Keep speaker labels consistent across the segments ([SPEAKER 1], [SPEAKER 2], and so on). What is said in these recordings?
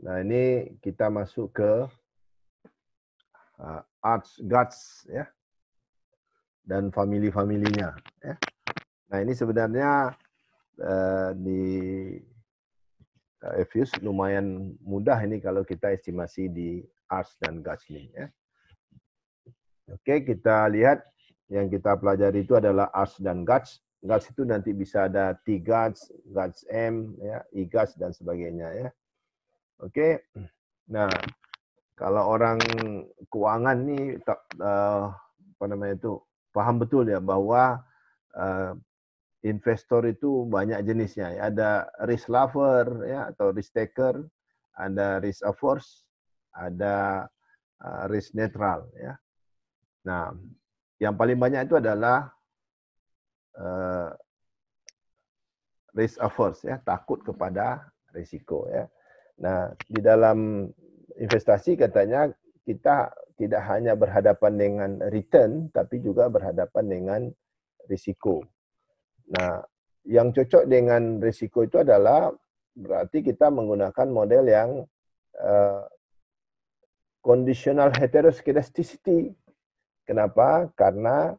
[SPEAKER 1] Nah, ini kita masuk ke Arts Guts ya, dan family-familinya. Ya. Nah, ini sebenarnya di Fuse lumayan mudah ini kalau kita estimasi di Arts dan Guts ini. Ya. Oke, kita lihat yang kita pelajari itu adalah Arts dan Guts. Guts itu nanti bisa ada T-Guts, Guts M, ya, E-Guts, dan sebagainya. Ya. Oke, nah kalau orang keuangan nih apa namanya itu paham betul ya bahwa investor itu banyak jenisnya. Ada risk lover ya atau risk taker, ada risk averse, ada risk netral ya. Nah, yang paling banyak itu adalah risk averse ya, takut kepada risiko ya. Nah, di dalam investasi katanya kita tidak hanya berhadapan dengan return, tapi juga berhadapan dengan risiko. Nah, yang cocok dengan risiko itu adalah berarti kita menggunakan model yang conditional heteroscedasticity. Kenapa? Karena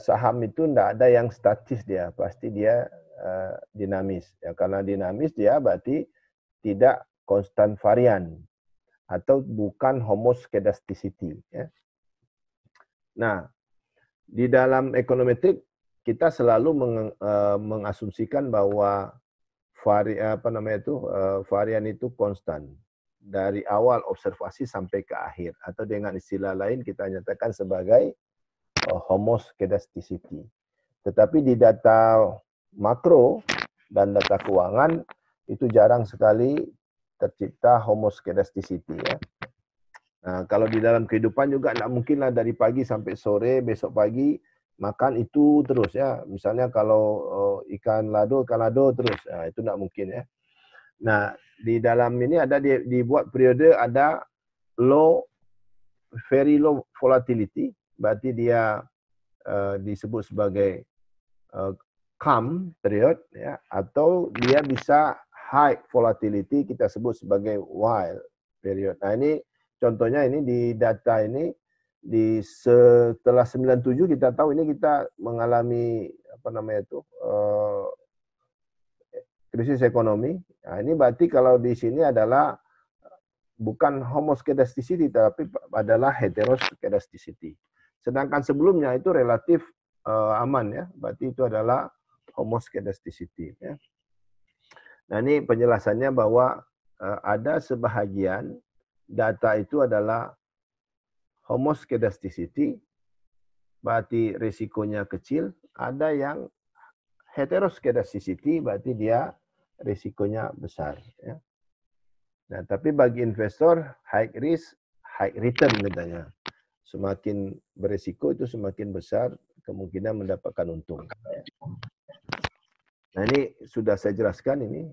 [SPEAKER 1] saham itu tidak ada yang statis dia, pasti dia dinamis. Ya, karena dinamis dia berarti tidak konstan varian atau bukan homoskedasticity. Ya. Nah, di dalam ekonometrik kita selalu mengasumsikan bahwa varian itu konstan dari awal observasi sampai ke akhir, atau dengan istilah lain kita nyatakan sebagai homoskedasticity. Tetapi di data makro dan data keuangan itu jarang sekali tercipta homoskedasticity ya. Nah, kalau di dalam kehidupan juga tidak mungkinlah dari pagi sampai sore, besok pagi makan itu terus ya. Misalnya kalau ikan lado terus, nah, itu tidak mungkin ya. Nah, di dalam ini ada dibuat periode ada very low volatility, berarti dia disebut sebagai calm period ya, atau dia bisa high volatility, kita sebut sebagai wild period. Nah, ini contohnya ini di data ini setelah 97 kita tahu ini kita mengalami apa namanya itu krisis ekonomi. Nah, ini berarti kalau di sini adalah bukan homoskedasticity tapi adalah heteroskedasticity. Sedangkan sebelumnya itu relatif aman ya, berarti itu adalah homoskedasticity ya. Nah, ini penjelasannya bahwa ada sebahagian data itu adalah homoskedasticity, berarti risikonya kecil. Ada yang heteroskedasticity, berarti dia risikonya besar. Ya. Nah, tapi bagi investor, high risk, high return katanya. Semakin berisiko itu semakin besar kemungkinan mendapatkan untung. Nah, ini sudah saya jelaskan ini.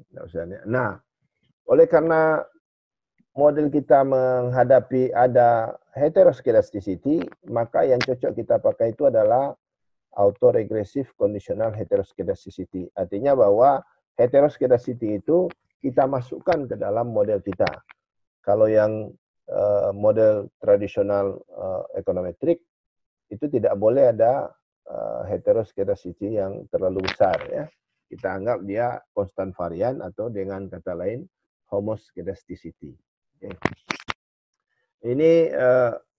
[SPEAKER 1] Nah, oleh karena model kita menghadapi ada heteroskedasticity, maka yang cocok kita pakai itu adalah autoregressive conditional heteroskedasticity. Artinya bahwa heteroskedasticity itu kita masukkan ke dalam model kita. Kalau yang model tradisional ekonometrik itu tidak boleh ada heteroskedasticity yang terlalu besar ya. Kita anggap dia konstan varian atau dengan kata lain homoskedasticity. Okay. Ini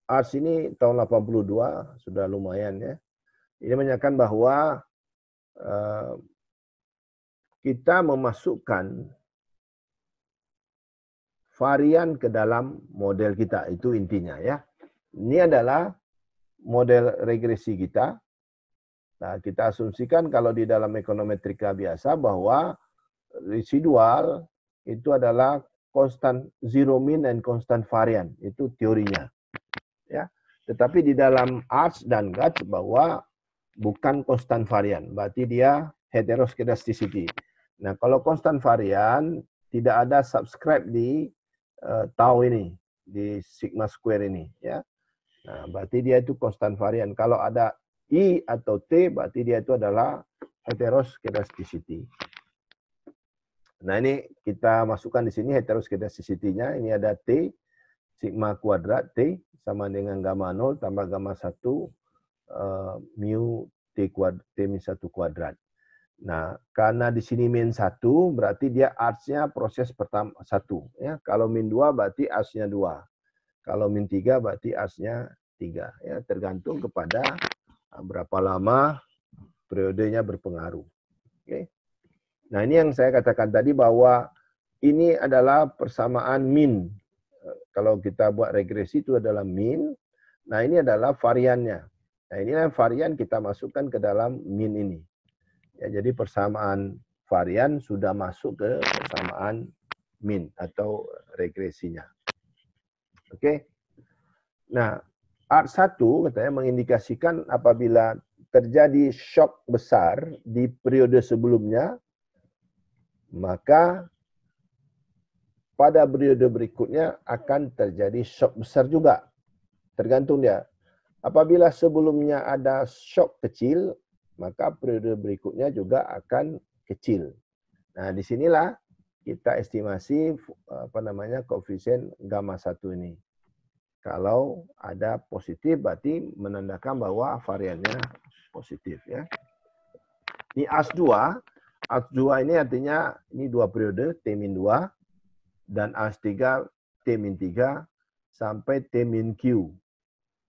[SPEAKER 1] Arts ini tahun 82 sudah lumayan ya. Ini menyatakan bahwa kita memasukkan varian ke dalam model kita, itu intinya ya. Ini adalah model regresi kita. Nah, kita asumsikan kalau di dalam ekonometrika biasa bahwa residual itu adalah konstan zero mean and constant varian, itu teorinya. Ya. Tetapi di dalam Arts dan Guts bahwa bukan konstan varian, berarti dia heteroskedasticity. Nah, kalau konstan varian tidak ada subscribe di tau ini, di sigma square ini ya. Nah, berarti dia itu konstan varian. Kalau ada I atau T, berarti dia itu adalah heteroskedasticity. Nah, ini kita masukkan di sini heteroskedasticity-nya. Ini ada T, sigma kuadrat T sama dengan gamma 0 tambah gamma 1 mu T min 1 kuadrat. Nah, karena di sini min 1 berarti dia arcs-nya proses pertama 1. Ya. Kalau min 2 berarti arcs-nya 2. Kalau min 3 berarti arcs-nya 3. Ya, tergantung kepada berapa lama periodenya berpengaruh. Oke. Nah, ini yang saya katakan tadi bahwa ini adalah persamaan min. Kalau kita buat regresi itu adalah min. Nah, ini adalah variannya. Nah, inilah varian kita masukkan ke dalam min ini. Ya, jadi persamaan varian sudah masuk ke persamaan min atau regresinya. Oke. Nah, art 1 katanya mengindikasikan apabila terjadi shock besar di periode sebelumnya, maka pada periode berikutnya akan terjadi shock besar juga. Tergantung dia. Apabila sebelumnya ada shock kecil, maka periode berikutnya juga akan kecil. Nah, disinilah kita estimasi koefisien gamma 1 ini. Kalau ada positif berarti menandakan bahwa variannya positif ya. Ini AS2. AS2 ini artinya ini 2 periode T-2 dan AS3 T-3 sampai T-Q.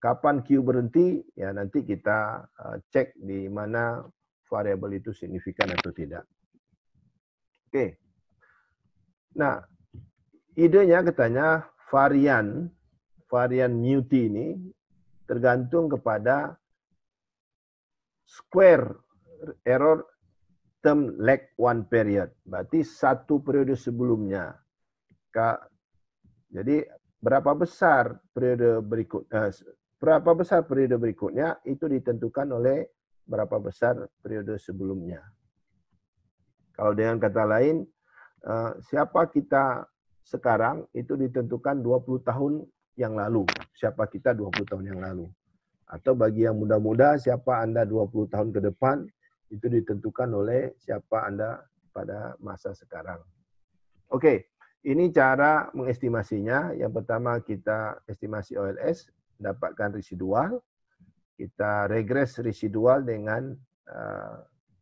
[SPEAKER 1] Kapan Q berhenti? Ya nanti kita cek di mana variabel itu signifikan atau tidak. Oke. Nah, idenya katanya varian mu T ini tergantung kepada square error term lag one period. Berarti satu periode sebelumnya. Jadi berapa besar periode berikutnya itu ditentukan oleh berapa besar periode sebelumnya. Kalau dengan kata lain, siapa kita sekarang itu ditentukan 20 tahun yang lalu. Siapa kita 20 tahun yang lalu. Atau bagi yang muda-muda, siapa Anda 20 tahun ke depan, itu ditentukan oleh siapa Anda pada masa sekarang. Oke, ini cara mengestimasinya. Yang pertama kita estimasi OLS, dapatkan residual. Kita regres residual dengan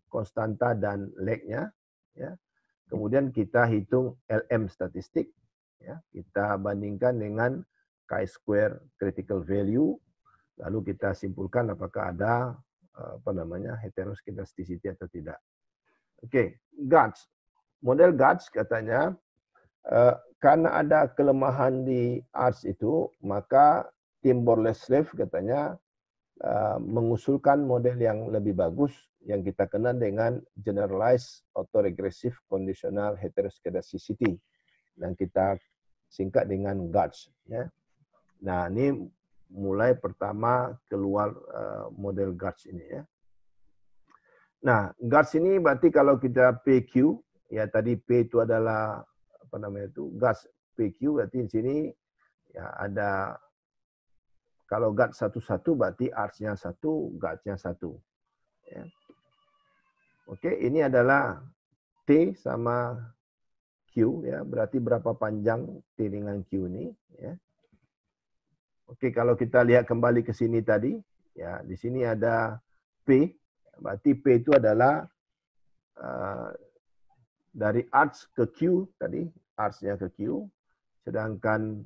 [SPEAKER 1] konstanta dan lag-nya. Ya. Kemudian kita hitung LM statistik. Ya. Kita bandingkan dengan chi-square critical value. Lalu kita simpulkan apakah ada heteroskedasticity atau tidak. Oke, GATS. Model GATS katanya karena ada kelemahan di ARS itu, maka tim Borleslev katanya mengusulkan model yang lebih bagus yang kita kenal dengan Generalized Autoregressive Conditional Heteroskedasticity dan kita singkat dengan GATS. Ya. Nah, ini mulai pertama keluar model GATS ini ya. Nah, GATS ini berarti kalau kita PQ, ya tadi P itu adalah GATS PQ berarti di sini ya ada kalau GATS 1-1 berarti ARS-nya 1, GATS-nya 1. Ya. Oke, ini adalah T sama Q ya, berarti berapa panjang T dengan Q ini ya. Oke, kalau kita lihat kembali ke sini tadi, ya di sini ada P, berarti P itu adalah dari arcs ke Q tadi, arcs-nya ke Q, sedangkan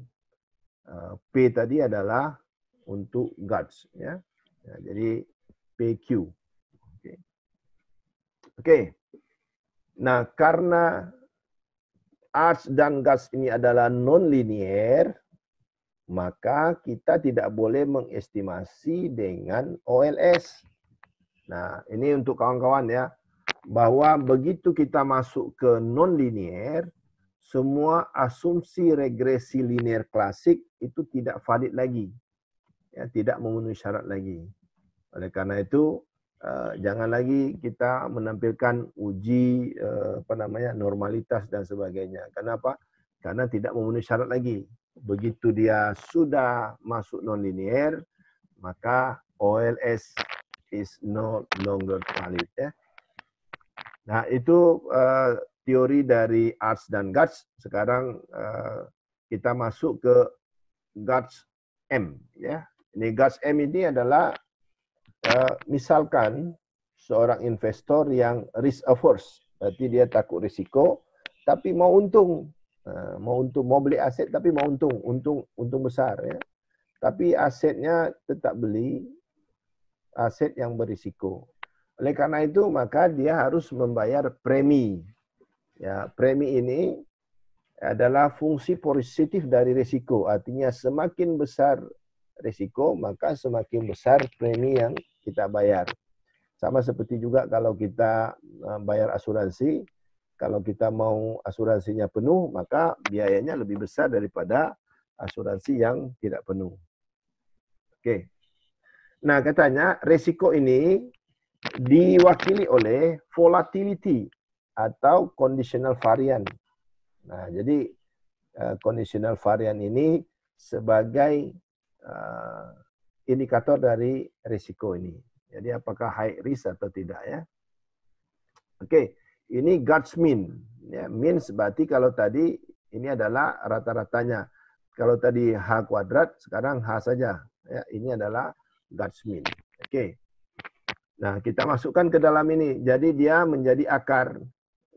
[SPEAKER 1] P tadi adalah untuk GATS, ya. Ya jadi PQ. Oke. Oke. Nah, karena arcs dan GATS ini adalah non-linear, maka kita tidak boleh mengestimasi dengan OLS. Nah, ini untuk kawan-kawan ya, bahwa begitu kita masuk ke non-linear, semua asumsi regresi linear klasik itu tidak valid lagi. Ya, tidak memenuhi syarat lagi. Oleh karena itu, jangan lagi kita menampilkan uji normalitas dan sebagainya. Kenapa? Karena tidak memenuhi syarat lagi. Begitu dia sudah masuk non-linear, maka OLS is no longer valid. Ya. Nah, itu teori dari Arts dan Guts. Sekarang kita masuk ke Guts M. Ya. Ini Guts M ini adalah misalkan seorang investor yang risk averse, berarti dia takut risiko, tapi mau untung, mau beli aset tapi mau untung besar, ya. Tapi asetnya tetap beli aset yang berisiko. Oleh karena itu maka dia harus membayar premi. Ya, premi ini adalah fungsi positif dari risiko. Artinya semakin besar risiko maka semakin besar premi yang kita bayar. Sama seperti juga kalau kita bayar asuransi, kalau kita mau asuransinya penuh maka biayanya lebih besar daripada asuransi yang tidak penuh. Oke. Nah, katanya risiko ini diwakili oleh volatility atau conditional variant. Nah, jadi conditional variant ini sebagai indikator dari risiko ini. Jadi apakah high risk atau tidak, ya. Oke, ini Guts mean. Ya, means berarti kalau tadi ini adalah rata-ratanya. Kalau tadi H kuadrat, sekarang H saja. Ya, ini adalah Guts mean. Oke. Nah, kita masukkan ke dalam ini. Jadi dia menjadi akar,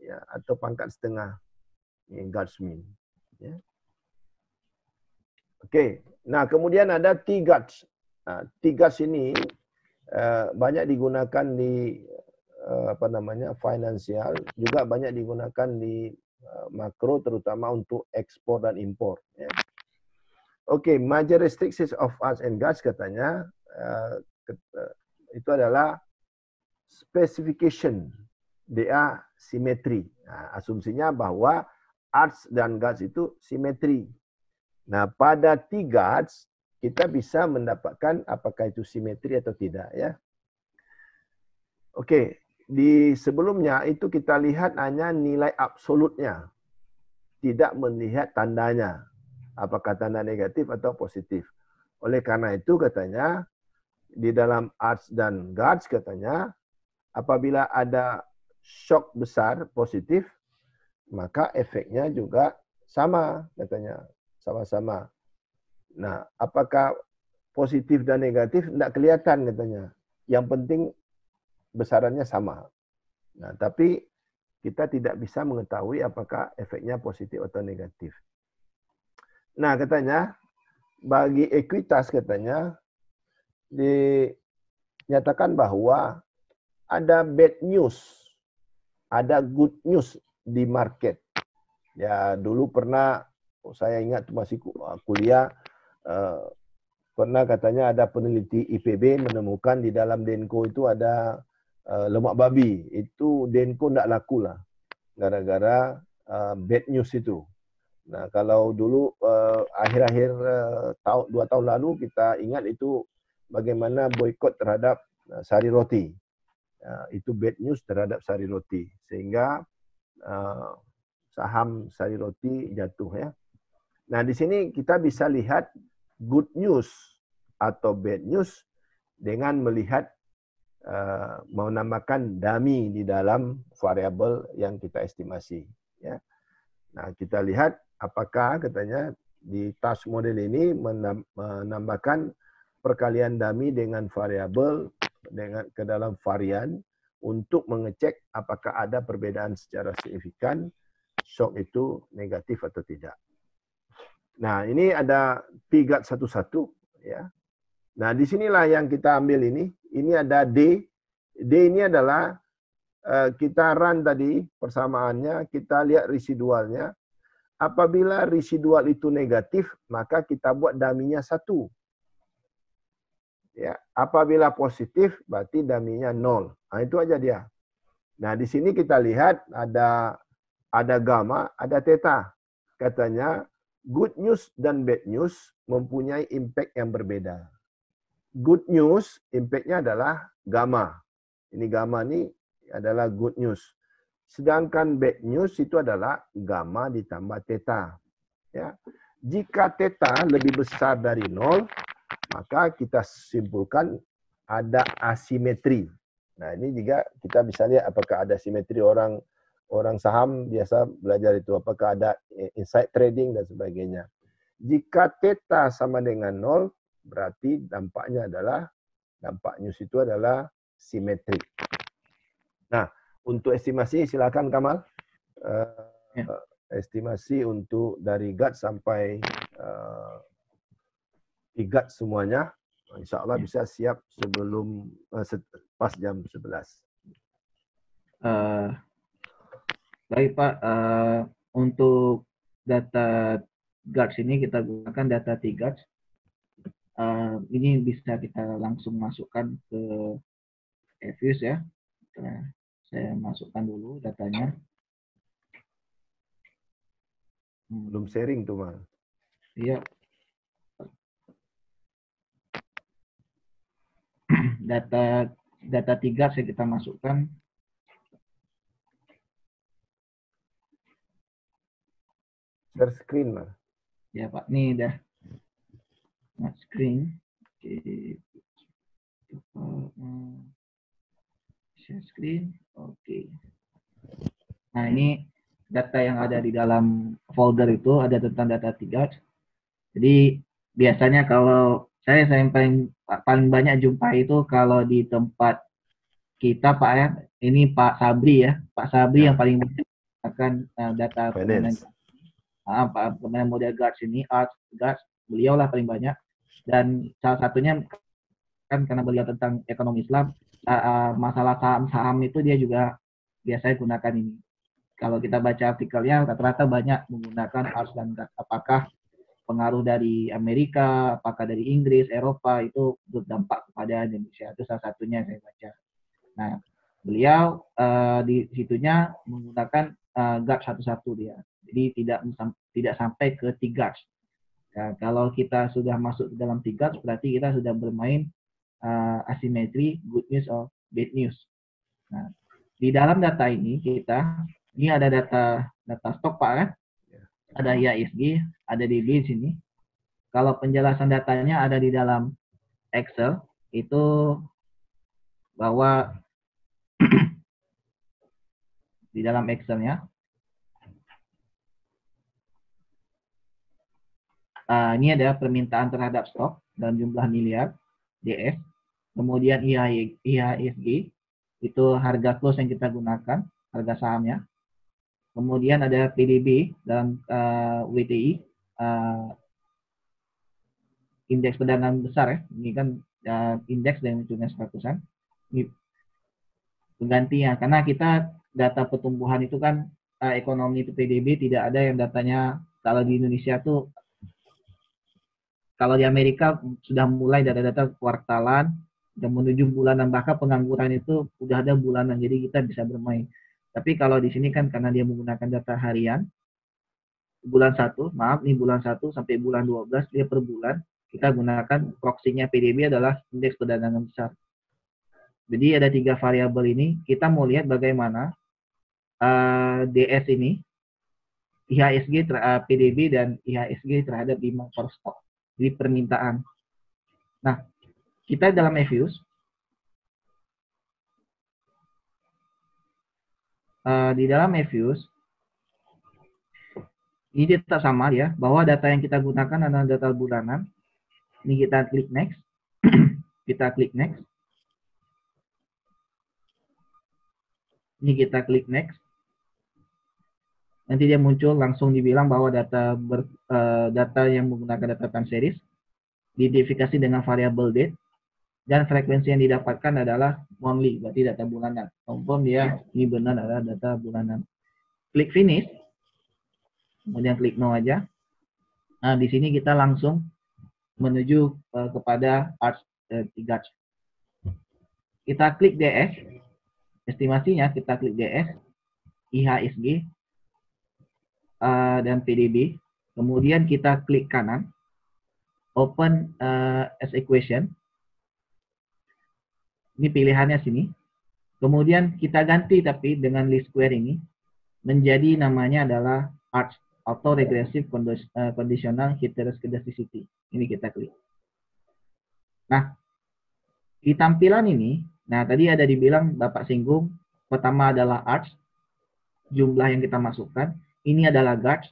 [SPEAKER 1] ya, atau pangkat setengah. Ini Guts mean. Ya. Oke. Nah, kemudian ada T-Guts. Nah, T-Guts ini banyak digunakan di finansial, juga banyak digunakan di makro, terutama untuk ekspor dan impor. Ya. Oke, major restrictions of Arts and Guts katanya itu adalah specification, dia simetri. Nah, asumsinya bahwa Arts dan Guts itu simetri. Nah, pada T-Guts kita bisa mendapatkan apakah itu simetri atau tidak, ya. Oke, di sebelumnya itu kita lihat hanya nilai absolutnya, tidak melihat tandanya, apakah tanda negatif atau positif. Oleh karena itu katanya di dalam Arts dan Guts katanya apabila ada shock besar positif maka efeknya juga sama katanya, sama-sama. Nah, apakah positif dan negatif tidak kelihatan katanya. Yang penting besarannya sama. Nah, tapi kita tidak bisa mengetahui apakah efeknya positif atau negatif. Nah, katanya bagi ekuitas katanya dinyatakan bahwa ada bad news, ada good news di market. Ya, dulu pernah saya ingat masih kuliah pernah katanya ada peneliti IPB menemukan di dalam Denko itu ada lemak babi. Itu Denko tidak laku lah gara-gara bad news itu. Nah, kalau dulu akhir-akhir 2 tahun lalu kita ingat itu bagaimana boikot terhadap sari roti. Itu bad news terhadap sari roti sehingga saham sari roti jatuh, ya. Nah, di sini kita bisa lihat good news atau bad news dengan melihat menambahkan dummy di dalam variabel yang kita estimasi, ya. Nah, kita lihat apakah katanya di task model ini menambahkan perkalian dummy dengan variabel ke dalam varian untuk mengecek apakah ada perbedaan secara signifikan shock itu negatif atau tidak. Nah, ini ada T-Guts 11, ya. Nah, disinilah yang kita ambil ini. Ini ada D. D ini adalah kita run tadi persamaannya, kita lihat residualnya. Apabila residual itu negatif, maka kita buat dummy-nya 1. Ya, apabila positif, berarti dummy-nya 0. Nah, itu aja dia. Nah, di sini kita lihat ada gamma, ada theta. Katanya good news dan bad news mempunyai impact yang berbeda. Good news, impact-nya adalah gamma. Ini gamma ini adalah good news. Sedangkan bad news itu adalah gamma ditambah theta. Ya. Jika theta lebih besar dari 0, maka kita simpulkan ada asimetri. Nah, ini juga kita bisa lihat apakah ada simetri orang orang saham biasa belajar itu, apakah ada inside trading dan sebagainya. Jika theta sama dengan 0, berarti dampak news itu adalah simetrik. Nah, untuk estimasi silakan Kamal. Estimasi untuk dari GAT sampai GAT semuanya, insya Allah bisa siap sebelum pas jam 11.
[SPEAKER 2] Baik Pak, untuk data GAT ini kita gunakan data T-GAT. Ini bisa kita langsung masukkan ke Efuse ya. Saya masukkan dulu datanya.
[SPEAKER 1] Belum sharing tuh, Mas.
[SPEAKER 2] Iya. Data T-GAT saya kita masukkan.
[SPEAKER 1] Share screen, Mas.
[SPEAKER 2] Ya Pak, ini udah screen. Share screen. Oke. Nah, ini data yang ada di dalam folder itu ada tentang data T-GAT. Jadi biasanya kalau saya yang paling banyak jumpa itu kalau di tempat kita Pak ya, ini Pak Sabri ya, Pak Sabri yang paling banyak akan data permainan model GAT ini, art GAT, beliau lah paling banyak. Dan salah satunya kan karena beliau tentang ekonomi Islam, masalah saham-saham itu dia juga biasanya gunakan ini. Kalau kita baca artikelnya rata-rata banyak menggunakan art dan GAT. Apakah pengaruh dari Amerika, apakah dari Inggris, Eropa itu berdampak kepada Indonesia. Itu salah satunya saya baca. Nah, beliau di situnya menggunakan GAT satu-satu dia. Jadi tidak sampai ke T-GAT. Nah, kalau kita sudah masuk ke dalam T-GAT, berarti kita sudah bermain asimetri good news or bad news. Nah, di dalam data ini ini ada data stok Pak kan? Ada IHSG, ada DB di sini. Kalau penjelasan datanya ada di dalam Excel, itu bahwa di dalam Excelnya, ini ada permintaan terhadap stok dalam jumlah miliar, DS. Kemudian IHSG, itu harga close yang kita gunakan, harga sahamnya. Kemudian ada PDB dalam WTI, indeks perdagangan besar ya. Ini kan indeks yang hitungan 100-an. Ini penggantinya karena kita data pertumbuhan itu kan ekonomi itu PDB tidak ada yang datanya kalau di Indonesia tuh, kalau di Amerika sudah mulai data-data kuartalan dan menuju bulanan, bahkan pengangguran itu udah ada bulanan, jadi kita bisa bermain. Tapi kalau di sini kan karena dia menggunakan data harian, bulan 1 sampai bulan 12 dia per bulan, kita gunakan proksinya PDB adalah indeks perdagangan besar. Jadi ada 3 variabel ini, kita mau lihat bagaimana DS ini, IHSG, PDB dan IHSG terhadap demand for stock di permintaan. Nah, kita dalam Efuse, di dalam Efuse, ini tetap sama ya, bahwa data yang kita gunakan adalah data bulanan. Ini kita klik next, kita klik next. Ini kita klik next. Nanti dia muncul langsung dibilang bahwa data yang menggunakan data time series diidentifikasi dengan variabel date dan frekuensi yang didapatkan adalah monthly, berarti data bulanan. Confirm dia ini benar adalah data bulanan. Klik finish. Kemudian klik no aja. Nah, di sini kita langsung menuju kepada T-GAT. Kita klik DS. Estimasinya kita klik DS, IHSG, dan PDB. Kemudian kita klik kanan, open as equation. Ini pilihannya sini. Kemudian kita ganti tapi dengan least square ini menjadi namanya adalah ARCH, Auto Regressive Conditional Heteroscedasticity. Ini kita klik. Nah, di tampilan ini, nah tadi ada dibilang Bapak singgung, pertama adalah ARCH, jumlah yang kita masukkan. Ini adalah guards.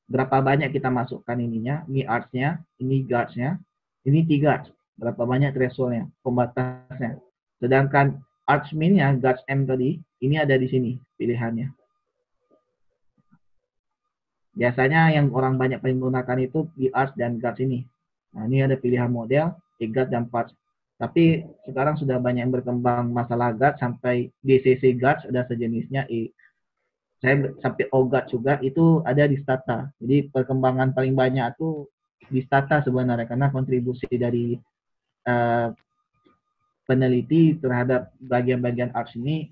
[SPEAKER 2] Berapa banyak kita masukkan ininya. Ini arts-nya, ini guards-nya. Ini T-guards. Berapa banyak threshold-nya, pembatasnya. Sedangkan arts min-nya, guards M tadi, ini ada di sini pilihannya. Biasanya yang orang banyak menggunakan itu di arts dan guards ini. Nah, ini ada pilihan model, guards dan parts. Tapi sekarang sudah banyak yang berkembang masalah guards sampai DCC guards ada sejenisnya. Saya sampai OGAT juga itu ada di Stata. Jadi perkembangan paling banyak itu di Stata sebenarnya karena kontribusi dari peneliti terhadap bagian-bagian arts ini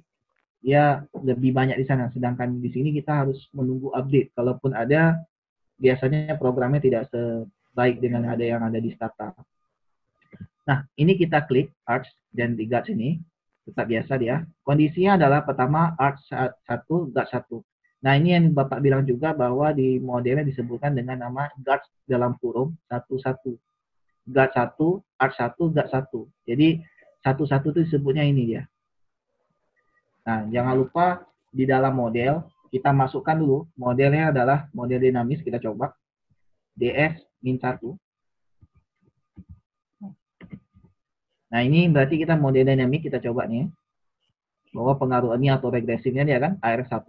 [SPEAKER 2] ya lebih banyak di sana. Sedangkan di sini kita harus menunggu update. Kalaupun ada, biasanya programnya tidak sebaik dengan yang ada di Stata. Nah, ini kita klik arts dan di guards ini. Tetap biasa dia. Kondisinya adalah pertama arts 1, guards 1. Nah, ini yang Bapak bilang juga bahwa di modelnya disebutkan dengan nama guards dalam kurung 11. Guard 1, arts 1, guard 1. Jadi 11 itu disebutnya ini dia. Nah, jangan lupa di dalam model kita masukkan dulu. Modelnya adalah model dinamis, kita coba. DS-1. Nah, ini berarti kita model dinamik, kita coba nih. Bahwa pengaruhnya atau regresifnya dia kan, AR1.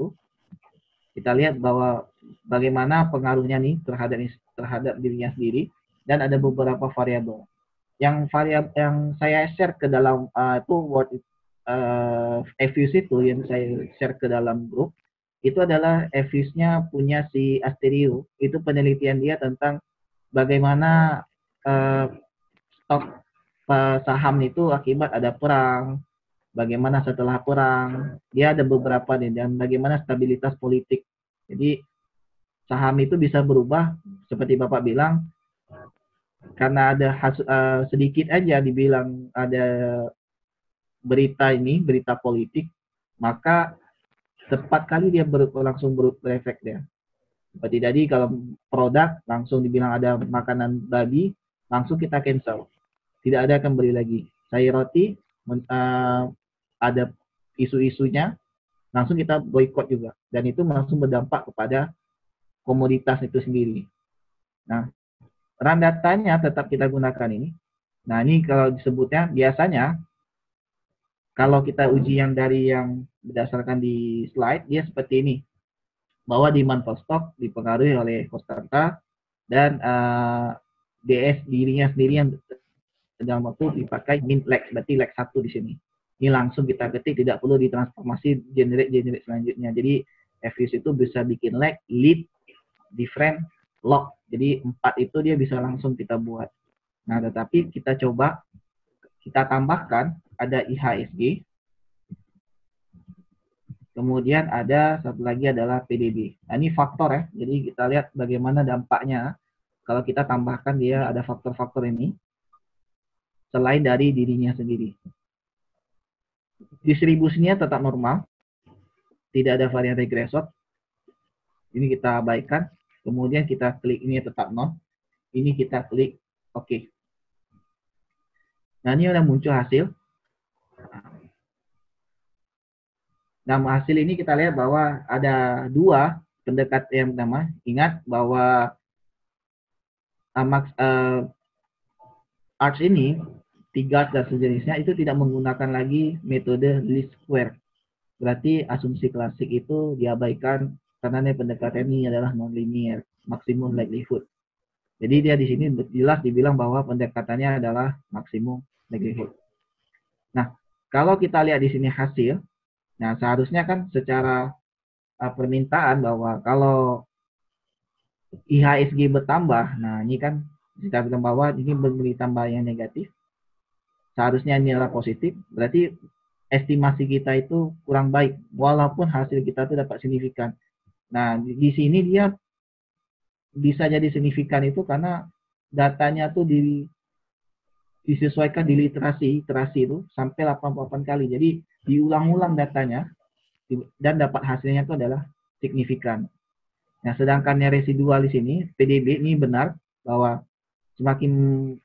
[SPEAKER 2] Kita lihat bahwa bagaimana pengaruhnya nih terhadap dirinya sendiri. Dan ada beberapa variabel. Yang variabel yang saya share ke dalam itu Word Fuse itu yang saya share ke dalam grup itu adalah Fuse-nya punya si Asterio. Itu penelitian dia tentang bagaimana stok saham itu akibat ada perang, bagaimana setelah perang, dia ada beberapa nih, dan bagaimana stabilitas politik. Jadi saham itu bisa berubah seperti Bapak bilang karena ada sedikit aja dibilang ada berita politik, maka cepat kali dia langsung berefek dia. Seperti tadi kalau produk langsung dibilang ada makanan babi, langsung kita cancel. Tidak ada akan beli lagi. Sayur roti ada isu-isunya, langsung kita boykot juga. Dan itu langsung berdampak kepada komoditas itu sendiri. Nah, run datanya tetap kita gunakan ini. Nah, ini kalau disebutnya biasanya kalau kita uji yang dari yang berdasarkan di slide, dia seperti ini. Bahwa demand for stock dipengaruhi oleh konstanta dan DS dirinya sendiri yang dalam waktu dipakai min leg, berarti leg 1 di sini. Ini langsung kita ketik, tidak perlu ditransformasi generate selanjutnya. Jadi Fuse itu bisa bikin leg, lead, different, log. Jadi 4 itu dia bisa langsung kita buat. Nah, tetapi kita coba kita tambahkan ada IHSG. Kemudian ada satu lagi adalah PDB. Nah, ini faktor ya. Jadi kita lihat bagaimana dampaknya kalau kita tambahkan dia ada faktor-faktor ini selain dari dirinya sendiri. Distribusinya tetap normal. Tidak ada varian regresor. Ini kita abaikan. Kemudian kita klik ini tetap non. Ini kita klik OK. Nah, ini udah muncul hasil. Nah, hasil ini kita lihat bahwa ada dua pendekatan yang pertama. Ingat bahwa arts ini, tiga dan sejenisnya itu tidak menggunakan lagi metode least square. Berarti asumsi klasik itu diabaikan karena pendekatan ini adalah non-linear, maksimum likelihood. Jadi dia di sini jelas dibilang bahwa pendekatannya adalah maksimum likelihood. Nah, kalau kita lihat di sini hasil, nah seharusnya kan secara permintaan bahwa kalau IHSG bertambah, nah ini kan kita bilang bahwa ini memberi tambah yang negatif. Seharusnya ini adalah positif, berarti estimasi kita itu kurang baik, walaupun hasil kita itu dapat signifikan. Nah, di sini dia bisa jadi signifikan itu karena datanya tuh disesuaikan di iterasi itu sampai 88 kali. Jadi diulang-ulang datanya dan dapat hasilnya itu adalah signifikan. Nah, sedangkan yang residual di sini, PDB ini benar bahwa semakin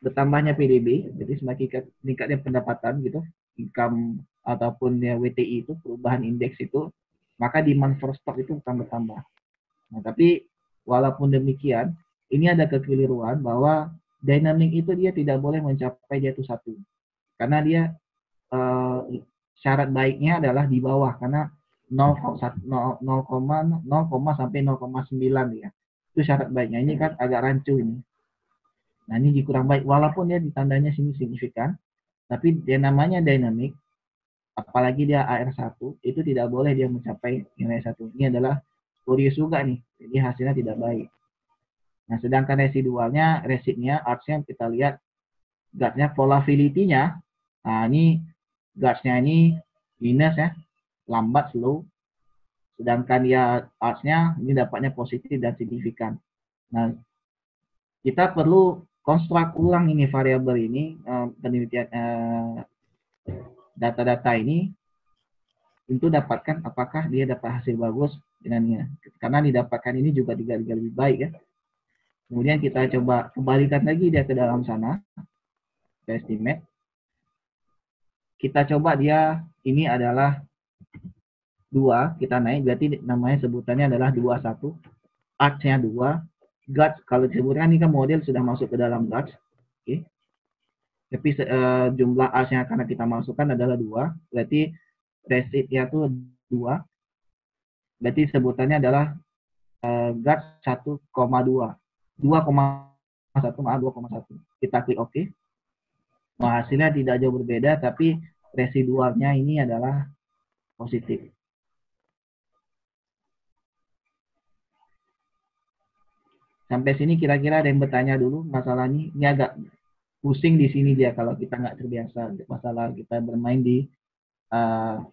[SPEAKER 2] bertambahnya PDB, jadi semakin meningkatnya pendapatan gitu, income ataupun ya WTI itu, perubahan indeks itu, maka demand for stock itu akan bertambah. Nah, tapi walaupun demikian, ini ada kekeliruan bahwa dynamic itu dia tidak boleh mencapai dia itu 1. Karena dia syarat baiknya adalah di bawah, karena 0, sampai 0,9 ya. Itu syarat baiknya. Ini kan agak rancu ini. Nah, ini kurang baik. Walaupun dia ditandanya sini signifikan, tapi dia namanya dynamic, apalagi dia AR1, itu tidak boleh dia mencapai nilai 1. Ini adalah spurious juga nih. Jadi hasilnya tidak baik. Nah, sedangkan residualnya, residnya, artsnya kita lihat, gutsnya, volatility-nya, nah ini gutsnya ini minus ya, lambat, slow. Sedangkan ya artsnya ini dapatnya positif dan signifikan. Nah, kita perlu konstruk ulang ini variabel ini, penelitian data-data ini untuk dapatkan apakah dia dapat hasil bagus dengannya. Karena didapatkan ini juga lebih baik ya. Kemudian kita coba kembalikan lagi dia ke dalam sana, ke estimate. Kita coba dia ini adalah 2, kita naik, berarti namanya sebutannya adalah 21. Arts-nya 2, guts kalau disebutkan ini kan model sudah masuk ke dalam guts. Oke. Tapi jumlah arts yang akan kita masukkan adalah 2, berarti residnya itu 2. Berarti sebutannya adalah guts 1,2. 2,1. Kita klik OK. Nah, hasilnya tidak jauh berbeda, tapi residualnya ini adalah positif. Sampai sini kira-kira ada yang bertanya dulu masalah ini. Ini agak pusing di sini dia kalau kita nggak terbiasa masalah kita bermain di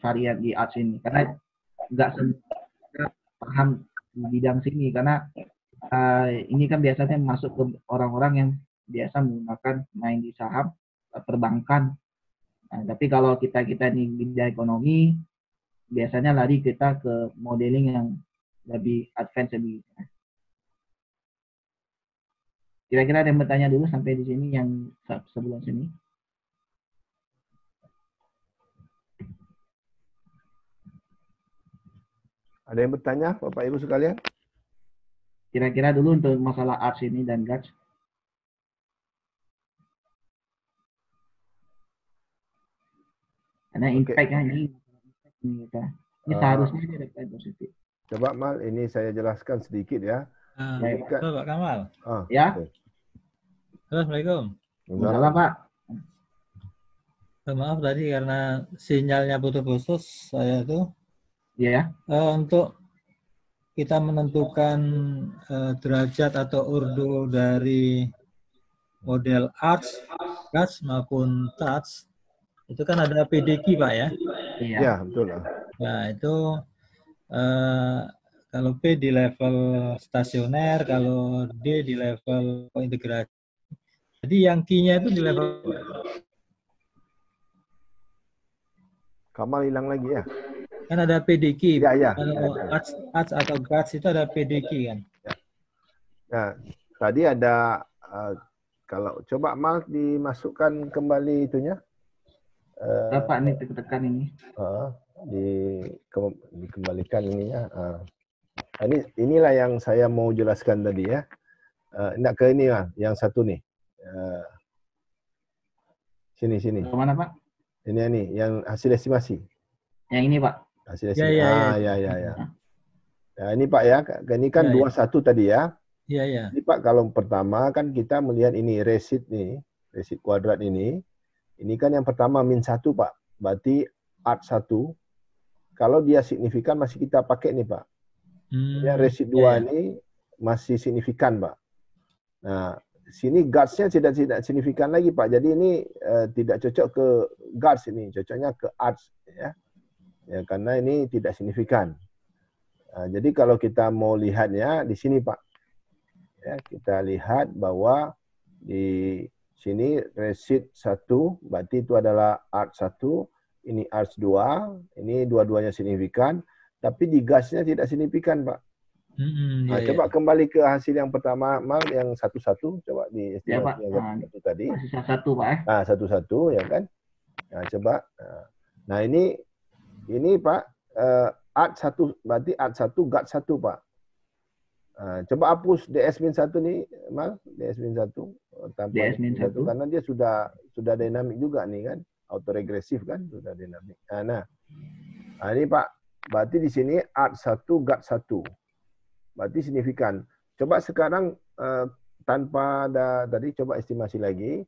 [SPEAKER 2] varian di arts ini, karena nggak semua paham di bidang sini, karena ini kan biasanya masuk ke orang-orang yang biasa menggunakan main di saham, perbankan. Nah, tapi kalau kita di bidang ekonomi biasanya lari kita ke modeling yang lebih advance lebih. Kira-kira ada yang bertanya dulu sampai di sini yang sebelum sini?
[SPEAKER 1] Ada yang bertanya, Bapak Ibu sekalian?
[SPEAKER 2] Kira-kira dulu untuk masalah arts ini dan guts. Karena impact-nya ini seharusnya dia dapat positif.
[SPEAKER 1] Coba Mal, ini saya jelaskan sedikit ya.
[SPEAKER 3] Halo Pak Kamal.
[SPEAKER 2] Ya.
[SPEAKER 1] Okay.
[SPEAKER 3] Assalamualaikum.
[SPEAKER 2] Salam Pak.
[SPEAKER 3] Maaf tadi karena sinyalnya putus-putus saya tuh.
[SPEAKER 2] Iya.
[SPEAKER 3] Untuk kita menentukan derajat atau urdu dari model arts, guts maupun touch, itu kan ada PDQ Pak ya?
[SPEAKER 2] Iya.
[SPEAKER 1] Ya, betul.
[SPEAKER 3] Nah itu kalau P di level stasioner, kalau D di level integrasi. Jadi yang Q-nya itu di level.
[SPEAKER 1] Kamal hilang lagi ya?
[SPEAKER 3] Kan ada PDQ.
[SPEAKER 1] Ya.
[SPEAKER 3] Kalau arts atau guts itu ada PDQ kan?
[SPEAKER 1] Ya. Nah, tadi ada kalau coba Mal dimasukkan kembali itunya.
[SPEAKER 2] Pak ini tekan ini.
[SPEAKER 1] Dikembalikan ininya. Inilah yang saya mau jelaskan tadi ya. Nak ke ini lah, yang satu nih. Sini.
[SPEAKER 2] Kemana Pak?
[SPEAKER 1] Ini yang hasil estimasi.
[SPEAKER 2] Yang ini Pak.
[SPEAKER 1] Hasil estimasi. Ya. Nah, ini Pak ya, ini kan 21 tadi ya.
[SPEAKER 3] Iya.
[SPEAKER 1] Jadi Pak, kalau pertama kan kita melihat ini resid kuadrat ini. Ini kan yang pertama min 1 Pak. Berarti art 1. Kalau dia signifikan masih kita pakai nih Pak. Yang resid 2 ini masih signifikan Pak. Nah, sini guts-nya tidak signifikan lagi Pak. Jadi ini tidak cocok ke guts ini, cocoknya ke arts ya. Ya, karena ini tidak signifikan. Jadi kalau kita mau lihatnya di sini Pak. Ya, kita lihat bahwa di sini resid 1 berarti itu adalah arts 1, ini arts 2, ini dua-duanya signifikan, tapi di gasnya tidak signifikan Pak. Coba kembali ke hasil yang pertama Mal, yang 1-1, coba di estimasi yang satu tadi.
[SPEAKER 2] Satu Pak.
[SPEAKER 1] 1-1 ya kan. Nah, coba. Nah, ini Pak art 1 berarti art 1 guard 1 Pak. Coba hapus DS-1 ni, Mal, DS-1 tanpa
[SPEAKER 2] DS-1
[SPEAKER 1] karena dia sudah dinamik juga nih kan, autoregresif kan, sudah dinamik. Nah, ini Pak, berarti di sini art 1 guard 1. Berarti signifikan. Coba sekarang tanpa ada tadi coba estimasi lagi.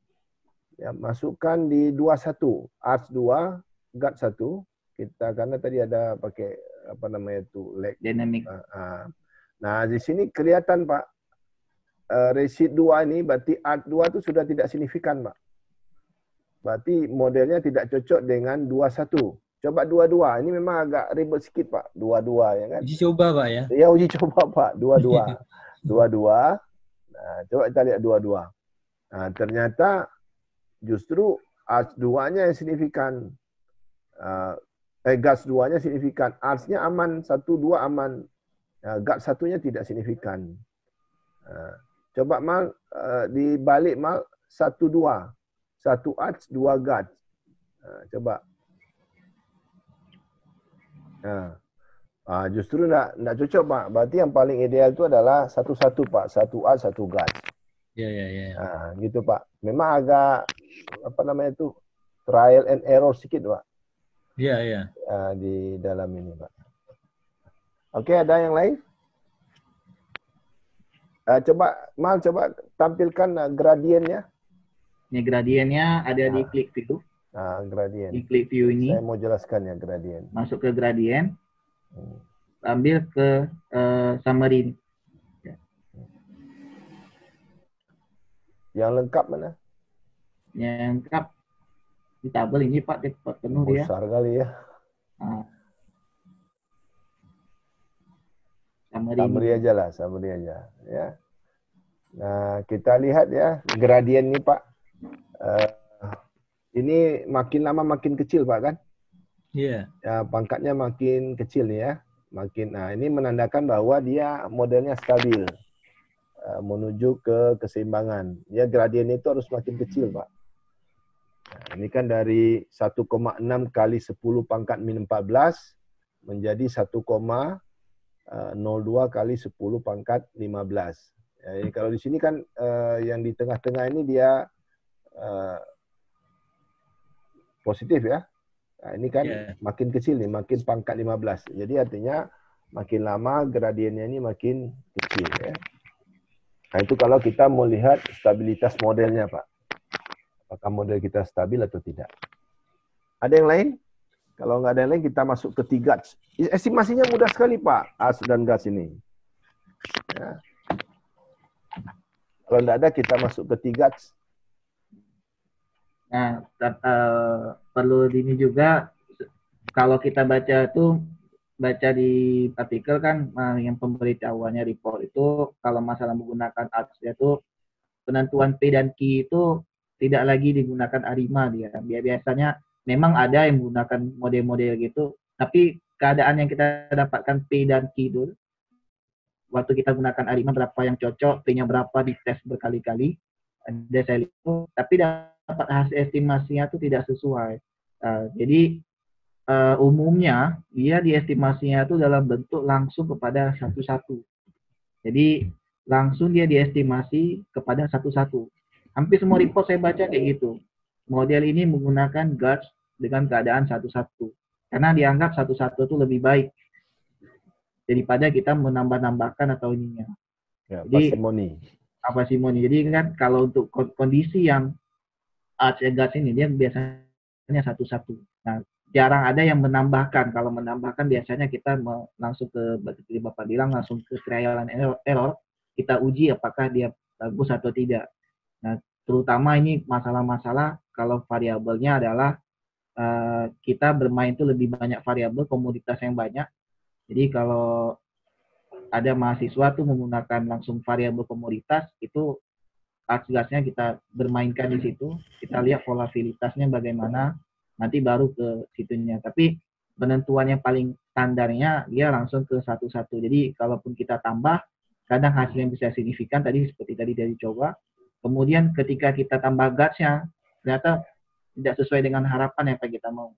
[SPEAKER 1] Ya, masukkan di 21, art 2 guard 1. Kita karena tadi ada pakai apa namanya itu leg
[SPEAKER 2] dynamic.
[SPEAKER 1] Nah, di sini kelihatan Pak, resid 2 ini berarti art 2 itu sudah tidak signifikan Pak. Berarti modelnya tidak cocok dengan 21. Coba 22, ini memang agak ribet sedikit Pak, 22 ya kan.
[SPEAKER 3] Uji coba Pak ya?
[SPEAKER 1] Ya uji coba Pak, 22. 22, nah coba kita lihat 22. Nah ternyata justru art 2-nya yang signifikan. Gas 2-nya signifikan, arts-nya aman, 1, 2 aman. Guard 1-nya tidak signifikan. Coba Mal dibalik Mal 1, 2. 1 arts, 2 guard. Coba. Justru enggak cocok Pak. Berarti yang paling ideal itu adalah 1, 1 Pak. 1 arts, 1 guard.
[SPEAKER 3] Ya.
[SPEAKER 1] Gitu Pak. Memang agak apa namanya itu trial and error sedikit Pak.
[SPEAKER 3] Iya.
[SPEAKER 1] Di dalam ini Pak. Oke, ada yang lain? Coba tampilkan gradiennya.
[SPEAKER 2] Ini gradiennya ada di click view.
[SPEAKER 1] Gradien.
[SPEAKER 2] Di click view ini.
[SPEAKER 1] Saya mau jelaskan ya gradien.
[SPEAKER 2] Masuk ke gradien. Ambil ke summary.
[SPEAKER 1] Yang lengkap mana?
[SPEAKER 2] Yang lengkap di tabel ini Pak, penuh dia.
[SPEAKER 1] Besar kali ya. Summary aja lah, summary aja. Ya. Nah, kita lihat ya gradien ini Pak. Ini makin lama makin kecil Pak kan?
[SPEAKER 3] Iya.
[SPEAKER 1] Ya, pangkatnya makin kecil nih ya. Ini menandakan bahwa dia modelnya stabil. Menuju ke keseimbangan. Ya, gradien itu harus makin kecil Pak. Nah, ini kan dari 1,6 kali 10 pangkat min 14 menjadi 1,02 kali 10 pangkat 15. Jadi kalau di sini kan yang di tengah-tengah ini dia positif ya. Nah, ini kan makin kecil nih, makin pangkat 15. Jadi artinya makin lama gradiennya ini makin kecil ya. Nah, itu kalau kita mau lihat stabilitas modelnya Pak. Apakah model kita stabil atau tidak. Ada yang lain? Kalau nggak ada yang lain, kita masuk ke T-GATS. Estimasinya mudah sekali Pak, AS dan GATS ini. Ya. Kalau nggak ada, kita masuk ke T-GATS.
[SPEAKER 2] Nah, perlu ini juga, kalau kita baca di artikel kan, yang pemberitahuannya report itu, kalau masalah menggunakan ARTS itu, penentuan P dan Q itu tidak lagi digunakan ARIMA dia. Biasanya memang ada yang menggunakan model-model gitu, tapi keadaan yang kita dapatkan P dan Q itu, waktu kita gunakan ARIMA berapa yang cocok, P-nya berapa, dites berkali-kali, ada saya lihat, tapi dapat hasil estimasinya itu tidak sesuai. Jadi umumnya dia diestimasinya itu dalam bentuk langsung kepada satu-satu. Jadi langsung dia diestimasi kepada satu-satu. Hampir semua report saya baca kayak gitu. Model ini menggunakan GATS dengan keadaan satu-satu. Karena dianggap satu-satu itu lebih baik daripada kita menambah-nambahkan atau ininya.
[SPEAKER 1] Ya, parsimoni.
[SPEAKER 2] Jadi kan kalau untuk kondisi yang ARTS and GATS ini dia biasanya satu-satu. Nah, jarang ada yang menambahkan. Kalau menambahkan biasanya kita langsung ke Bapak bilang langsung ke trial and error. Kita uji apakah dia bagus atau tidak. Nah, terutama ini masalah-masalah kalau variabelnya adalah kita bermain itu lebih banyak variabel, komoditas yang banyak. Jadi kalau ada mahasiswa tuh menggunakan langsung variabel komoditas, itu ARTS-nya kita bermainkan di situ. Kita lihat volatilitasnya bagaimana, nanti baru ke situnya. Tapi penentuan yang paling standarnya dia langsung ke satu-satu. Jadi kalaupun kita tambah, kadang hasilnya bisa signifikan tadi seperti tadi dari coba. Kemudian ketika kita tambah GATS-nya, ternyata tidak sesuai dengan harapan yang kita mau.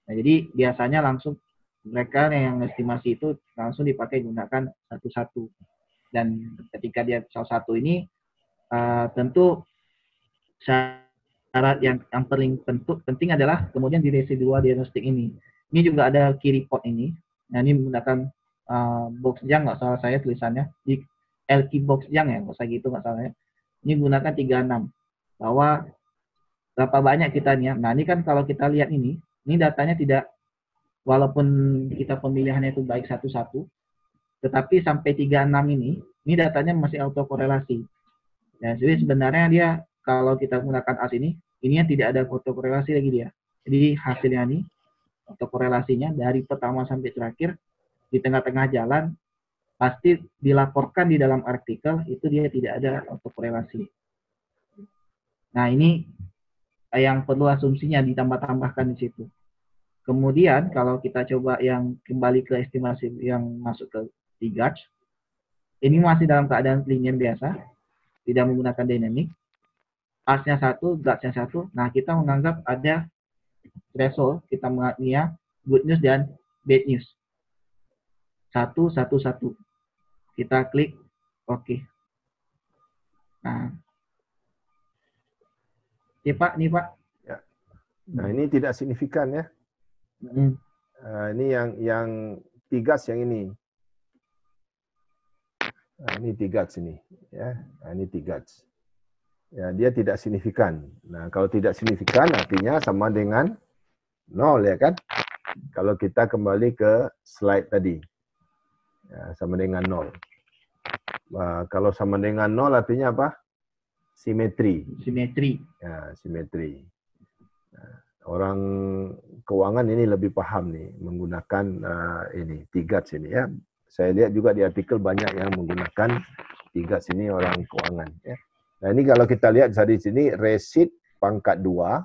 [SPEAKER 2] Nah, jadi biasanya langsung mereka yang estimasi itu langsung dipakai gunakan satu-satu. Dan ketika dia salah satu ini tentu syarat yang paling penting adalah kemudian di residual diagnostik ini. Ini juga ada key report ini. Nah, ini menggunakan box jang, nggak salah saya tulisannya di LQ box jang ya, nggak usah gitu nggak salah ya. Ini gunakan 36 bahwa berapa banyak kita nih ya. Nah, ini kan kalau kita lihat ini datanya tidak, walaupun kita pemilihannya itu baik satu-satu, tetapi sampai 36 ini datanya masih autokorelasi. Nah, jadi sebenarnya dia kalau kita menggunakan AS ini tidak ada autokorelasi lagi dia. Jadi hasilnya ini autokorelasinya dari pertama sampai terakhir di tengah-tengah jalan pasti dilaporkan di dalam artikel itu dia tidak ada autokorelasi. Nah, ini yang perlu asumsinya ditambah-tambahkan di situ. Kemudian kalau kita coba yang kembali ke estimasi yang masuk ke T-Guards, ini masih dalam keadaan linear biasa, tidak menggunakan dynamic. AS-nya 1, guards-nya 1. Nah, kita menganggap ada threshold, kita menganggapnya good news dan bad news. 1, 1, 1. Kita klik OK. Nah, ya Pak, nih Pak.
[SPEAKER 1] Ya. Nah, ini tidak signifikan ya. Ini yang T-Guards yang ini. Nah, ini T-Guards ini, ya. Nah, ini T-Guards. Ya, dia tidak signifikan. Nah, kalau tidak signifikan artinya sama dengan 0 ya kan? Kalau kita kembali ke slide tadi. Ya, sama dengan 0. Kalau sama dengan 0 artinya apa? Simetri.
[SPEAKER 2] Simetri.
[SPEAKER 1] Ya, simetri. Nah, orang keuangan ini lebih paham nih menggunakan ini T-Guards ini ya. Saya lihat juga di artikel banyak yang menggunakan T-Guards ini orang keuangan ya. Nah, ini kalau kita lihat di sini resit pangkat 2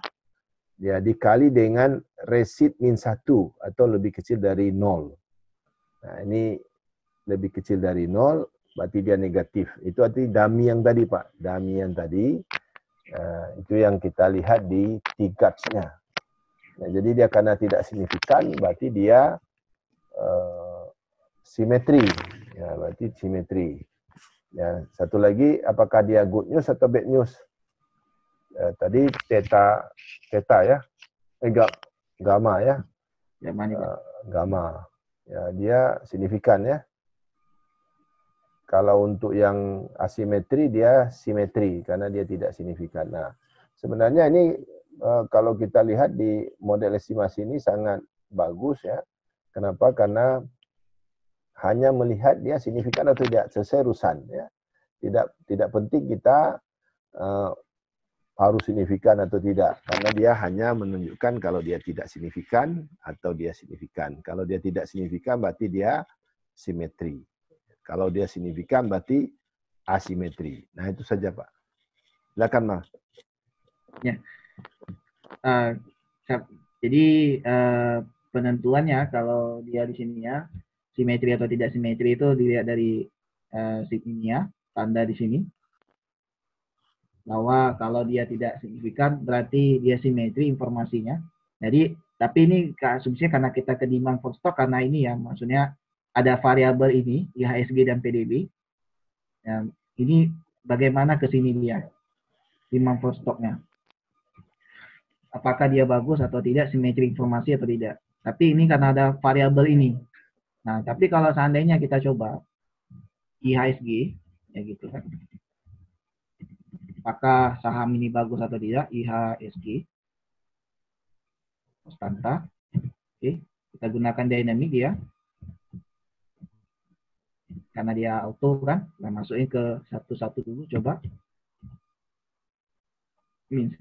[SPEAKER 1] ya dikali dengan resit min 1 atau lebih kecil dari 0. Nah, ini lebih kecil dari 0 berarti dia negatif. Itu arti dummy yang tadi Pak. Dummy yang tadi itu yang kita lihat di T-Guards-nya. Nah, jadi dia karena tidak signifikan berarti dia simetri. Ya, berarti simetri. Ya, satu lagi apakah dia good news atau bad news? Tadi theta ya. Gamma ya. Gamma. Ya, dia signifikan ya. Kalau untuk yang asimetri dia simetri karena dia tidak signifikan. Nah, sebenarnya ini kalau kita lihat di model estimasi ini sangat bagus ya. Kenapa? Karena hanya melihat dia signifikan atau tidak selesai urusan ya. Tidak penting kita harus signifikan atau tidak karena dia hanya menunjukkan kalau dia tidak signifikan atau dia signifikan. Kalau dia tidak signifikan berarti dia simetri. Kalau dia signifikan berarti asimetri. Nah, itu saja Pak. Silakan Mas.
[SPEAKER 2] Ya. Jadi penentuannya kalau dia di sini ya simetri atau tidak simetri itu dilihat dari signinya, tanda di sini. Bahwa kalau dia tidak signifikan berarti dia simetri informasinya. Jadi tapi ini asumsinya karena kita ke demand for stock karena ini ya maksudnya ada variabel ini IHSG dan PDB. Ya, ini bagaimana ke sini dia demand for stock-nya. Apakah dia bagus atau tidak, simetri informasi atau tidak. Tapi ini karena ada variabel ini. Nah, tapi kalau seandainya kita coba IHSG, ya gitu kan. Apakah saham ini bagus atau tidak, IHSG. Konstanta. Oke, kita gunakan dynamic ya. Karena dia auto kan. Kita masukin ke satu-satu dulu, coba. Min 1.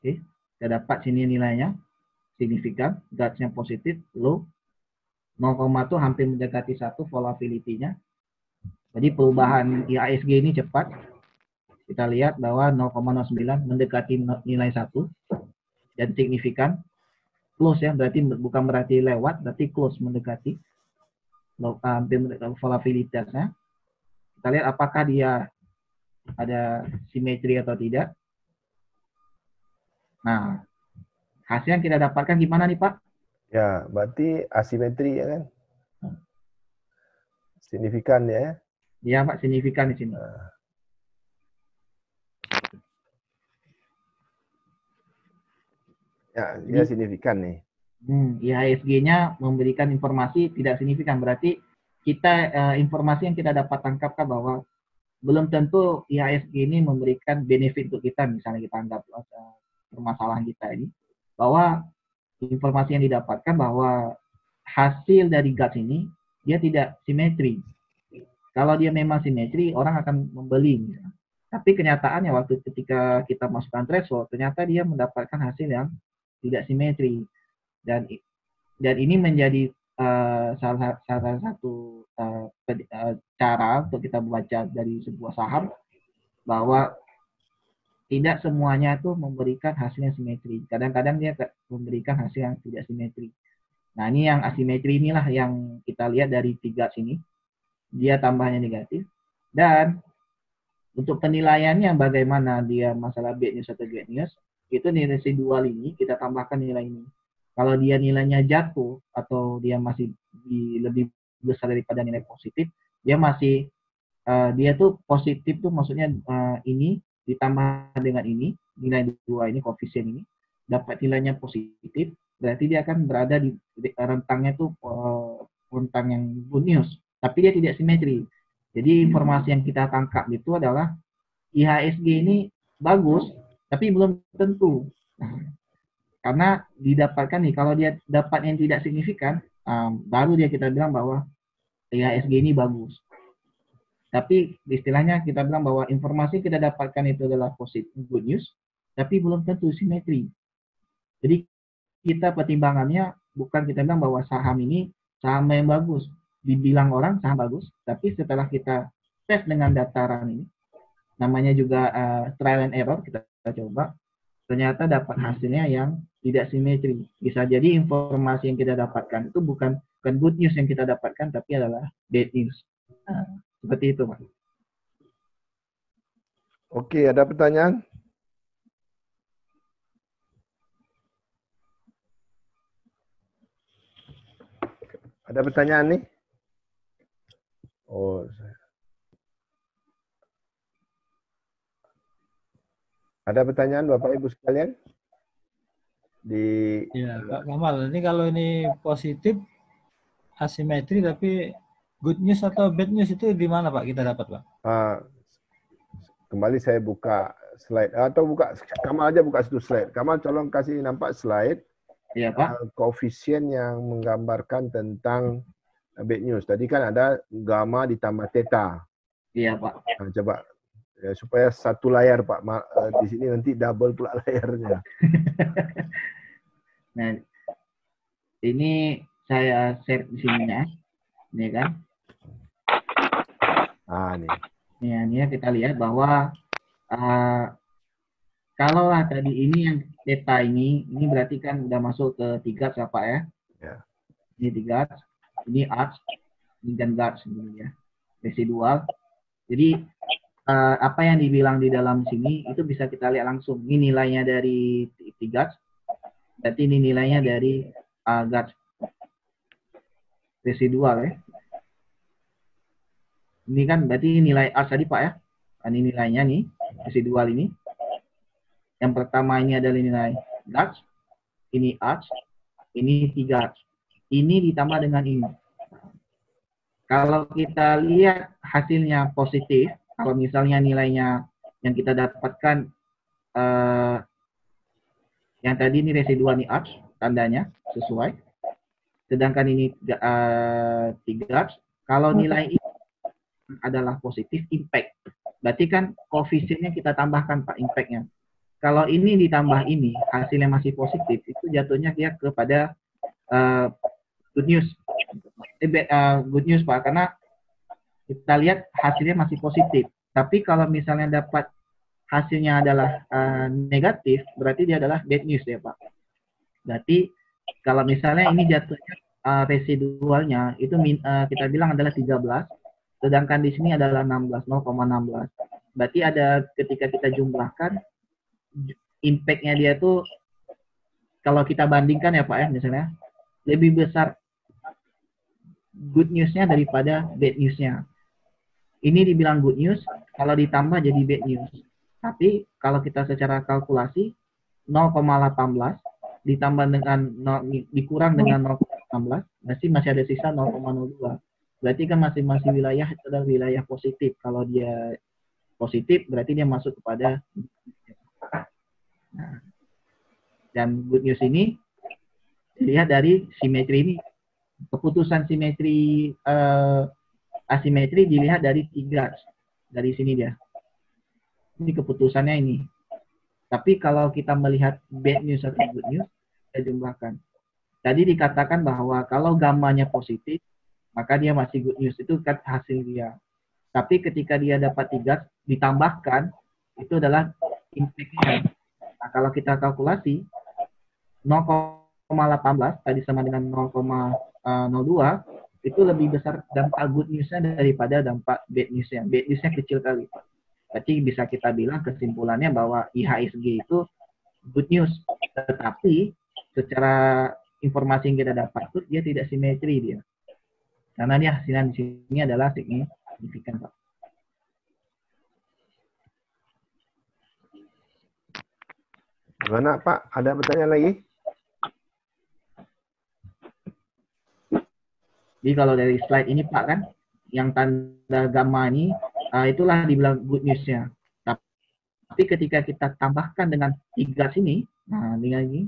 [SPEAKER 2] Oke, kita dapat sini nilainya signifikan, guards-nya positif, low, 0,1 hampir mendekati 1 volatility-nya. Jadi perubahan IHSG ini cepat. Kita lihat bahwa 0,09 mendekati nilai 1 dan signifikan. Close ya, berarti bukan berarti lewat, berarti close mendekati hampir mendekati volatilitasnya. Kita lihat apakah dia ada simetri atau tidak. Nah, hasil yang kita dapatkan gimana nih Pak?
[SPEAKER 1] Ya, berarti asimetri ya kan? Signifikan ya.
[SPEAKER 2] Ya Pak, signifikan di sini.
[SPEAKER 1] Ya, dia signifikan nih.
[SPEAKER 2] IHSG-nya memberikan informasi tidak signifikan. Berarti kita informasi yang kita dapat tangkapkan bahwa belum tentu IHSG ini memberikan benefit untuk kita. Misalnya kita anggap permasalahan kita ini, bahwa informasi yang didapatkan bahwa hasil dari GATS ini dia tidak simetri. Kalau dia memang simetri, orang akan membeli. Misalnya. Tapi kenyataannya waktu ketika kita masukkan threshold, ternyata dia mendapatkan hasil yang tidak simetri. Dan ini menjadi salah satu cara untuk kita membaca dari sebuah saham bahwa tidak semuanya itu memberikan hasil yang simetri. Kadang-kadang dia memberikan hasil yang tidak simetri. Nah, ini yang asimetri inilah yang kita lihat dari 3 sini. Dia tambahnya negatif. Dan untuk penilaiannya bagaimana dia masalah bad news atau good news, itu nilai residual ini kita tambahkan nilai ini. Kalau dia nilainya jatuh atau dia masih lebih besar daripada nilai positif, dia masih dia tuh positif tuh maksudnya ini ditambah dengan ini, nilai 2 ini, koefisien ini, dapat nilainya positif, berarti dia akan berada di rentangnya tuh rentang yang good news, tapi dia tidak simetri. Jadi informasi yang kita tangkap itu adalah IHSG ini bagus, tapi belum tentu. Karena didapatkan nih, kalau dia dapat yang tidak signifikan, baru dia kita bilang bahwa IHSG ini bagus. Tapi istilahnya kita bilang bahwa informasi kita dapatkan itu adalah positif, good news, tapi belum tentu simetri. Jadi kita pertimbangannya bukan kita bilang bahwa saham ini saham yang bagus. Dibilang orang saham bagus, tapi setelah kita tes dengan dataran ini, namanya juga trial and error, kita coba, ternyata dapat hasilnya yang tidak simetri. Bisa jadi informasi yang kita dapatkan itu bukan good news yang kita dapatkan, tapi adalah bad news. Seperti itu, Pak.
[SPEAKER 1] Oke, ada pertanyaan? Ada pertanyaan nih? Oh, ada pertanyaan Bapak Ibu sekalian?
[SPEAKER 3] Ya, Pak Kamal, ini kalau ini positif asimetri tapi good news atau bad news itu di mana Pak kita dapat Pak?
[SPEAKER 1] Kembali saya buka slide atau buka Kamal aja buka satu slide. Kamal tolong kasih nampak slide.
[SPEAKER 2] Iya Pak.
[SPEAKER 1] Koefisien yang menggambarkan tentang bad news. Tadi kan ada gamma ditambah theta.
[SPEAKER 2] Iya Pak.
[SPEAKER 1] Coba ya, supaya satu layar Pak. Di sini nanti double pula layarnya.
[SPEAKER 2] Nah, ini saya share di sininya. Ini kan.
[SPEAKER 1] Nih.
[SPEAKER 2] Ini kita lihat bahwa kalau tadi ini yang theta ini berarti kan udah masuk ke 3 siapa ya?
[SPEAKER 1] Ya.
[SPEAKER 2] Ini 3, ini arch, ini dan guards ini ya. Residual. Jadi apa yang dibilang di dalam sini itu bisa kita lihat langsung. Ini nilainya dari 3, berarti ini nilainya dari guards residual ya. Ini kan berarti nilai arch tadi Pak ya. Ini nilainya nih, residual ini. Yang pertama ini adalah nilai guards, ini arch, ini 3. Ini ditambah dengan ini. Kalau kita lihat hasilnya positif, kalau misalnya nilainya yang kita dapatkan yang tadi ini residual ini arch, tandanya sesuai. Sedangkan ini 3, kalau nilai ini adalah positif, impact. Berarti kan koefisiennya kita tambahkan Pak, impact-nya. Kalau ini ditambah ini, hasilnya masih positif, itu jatuhnya dia kepada good news. Good news Pak, karena kita lihat hasilnya masih positif. Tapi kalau misalnya dapat hasilnya adalah negatif, berarti dia adalah bad news ya Pak. Berarti kalau misalnya ini jatuhnya residualnya, itu kita bilang adalah 13, sedangkan di sini adalah 16, 0,16. Berarti ada ketika kita jumlahkan impact-nya dia tuh kalau kita bandingkan ya Pak ya, misalnya lebih besar good news-nya daripada bad news-nya. Ini dibilang good news, kalau ditambah jadi bad news. Tapi kalau kita secara kalkulasi 0,18 ditambah dengan dikurang dengan 0,18 berarti masih ada sisa 0,02. Berarti kan masing-masing wilayah itu adalah wilayah positif. Kalau dia positif berarti dia masuk kepada nah, dan good news ini dilihat dari simetri ini. Keputusan simetri asimetri dilihat dari 3 dari sini dia. Ini keputusannya ini. Tapi kalau kita melihat bad news atau good news, kita jumlahkan. Tadi dikatakan bahwa kalau gammanya positif, maka dia masih good news. Itu kan hasil dia. Tapi ketika dia dapat 3 ditambahkan, itu adalah impact-nya. Nah, kalau kita kalkulasi 0,18 tadi sama dengan 0,02 itu lebih besar dampak good news-nya daripada dampak bad news-nya. Bad news-nya kecil kali. Berarti bisa kita bilang kesimpulannya bahwa IHSG itu good news. Tetapi secara informasi yang kita dapat itu dia tidak simetri dia. Karena dia hasilnya di sini adalah signifikan, Pak.
[SPEAKER 1] Gimana Pak? Ada pertanyaan lagi?
[SPEAKER 2] Jadi kalau dari slide ini Pak kan, yang tanda gamma ini, itulah dibilang good news-nya. Tapi ketika kita tambahkan dengan 3 sini, nah dengan ini,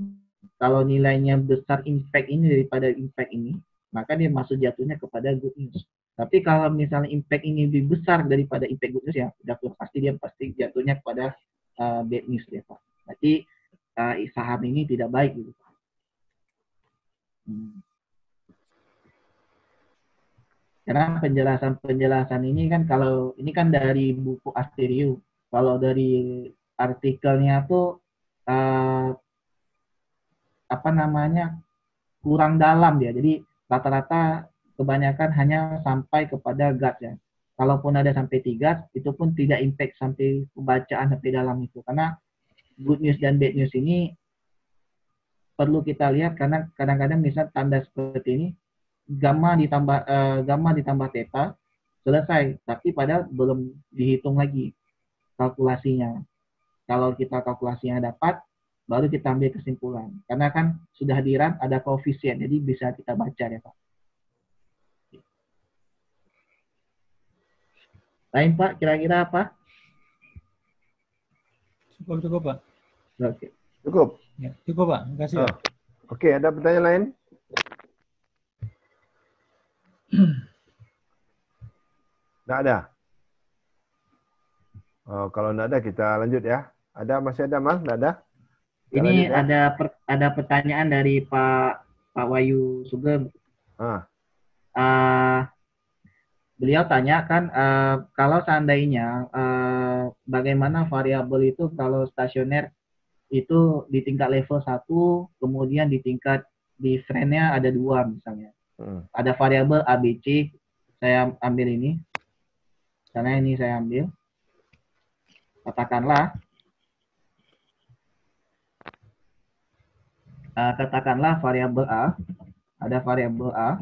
[SPEAKER 2] kalau nilainya besar impact ini daripada impact ini, maka dia masuk jatuhnya kepada good news. Tapi kalau misalnya impact ini lebih besar daripada impact good news ya, sudah pasti dia pasti jatuhnya kepada bad news ya Pak. Berarti saham ini tidak baik gitu. Karena penjelasan ini kan kalau ini kan dari buku Asterio. Kalau dari artikelnya tuh apa namanya kurang dalam dia. Jadi rata-rata kebanyakan hanya sampai kepada GAT ya. Kalaupun ada sampai 3, itu pun tidak impact sampai pembacaan sampai dalam itu. Karena good news dan bad news ini perlu kita lihat karena kadang-kadang misal tanda seperti ini gamma ditambah theta selesai, tapi padahal belum dihitung lagi kalkulasinya. Kalau kita kalkulasinya dapat, baru kita ambil kesimpulan. Karena kan sudah di-run ada koefisien, jadi bisa kita baca ya Pak. Lain Pak, kira-kira apa?
[SPEAKER 3] Cukup Pak.
[SPEAKER 1] Oke. Cukup?
[SPEAKER 3] Ya, cukup Pak, terima kasih.
[SPEAKER 1] Oke, ada pertanyaan lain? Tidak ada? Oh, kalau tidak ada kita lanjut ya. Masih ada Mas? Tidak ada?
[SPEAKER 2] Kita ini lanjut, ya? Ada pertanyaan dari Pak Wahyu Sugeng. Beliau tanya kan kalau seandainya bagaimana variabel itu kalau stasioner itu di tingkat level 1, kemudian di tingkat di friend-nya ada 2 misalnya. Ada variabel ABC, saya ambil ini. Karena ini saya ambil. Katakanlah variabel A, ada variabel A,